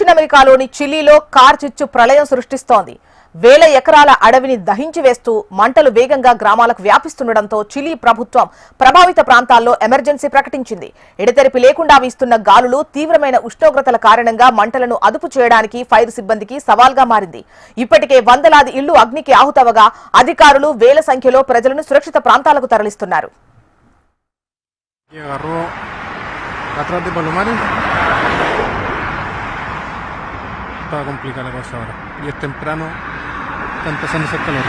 దక్షిణ అమెరికాలోని చిలీలో కార్చిచ్చు ప్రళయం సృష్టిస్తోంది. వేల ఎకరాల అడవిని దహించి వేస్తూ మంటలు వేగంగా గ్రామాలకు వ్యాపిస్తుండటంతో చిలీ ప్రభుత్వం ప్రభావిత ప్రాంతాల్లో ఎమర్జెన్సీ ప్రకటించింది. ఎడతెరిపి లేకుండా వీస్తున్న గాలులు, తీవ్రమైన ఉష్ణోగ్రతల కారణంగా మంటలను అదుపు చేయడానికి ఫైర్ సిబ్బందికి సవాల్గా మారింది. ఇప్పటికే వందలాది ఇళ్లు అగ్నికి ఆహుతవగా అధికారులు వేల సంఖ్యలో ప్రజలను సురక్షిత ప్రాంతాలకు తరలిస్తున్నారు. Está complicada la cosa ahora y es temprano, está empezando a hacer calor.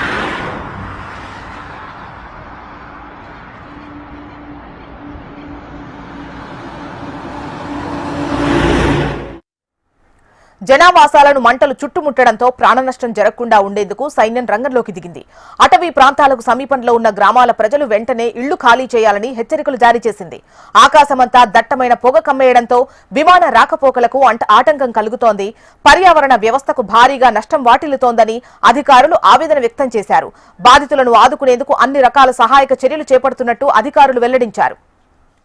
జనావాసాలను మంటలు చుట్టుముట్టడంతో ప్రాణనష్టం జరగకుండా ఉండేందుకు సైన్యం రంగంలోకి దిగింది. అటవీ ప్రాంతాలకు సమీపంలో ఉన్న గ్రామాల ప్రజలు వెంటనే ఇళ్లు ఖాళీ చేయాలని హెచ్చరికలు జారీ చేసింది. ఆకాశమంతా దట్టమైన పొగ కమ్మేయడంతో విమాన రాకపోకలకు ఆటంకం కలుగుతోంది. పర్యావరణ వ్యవస్థకు భారీగా నష్టం వాటిల్లుతోందని అధికారులు ఆవేదన వ్యక్తం చేశారు. బాధితులను ఆదుకునేందుకు అన్ని రకాల సహాయక చర్యలు చేపడుతున్నట్టు అధికారులు వెల్లడించారు.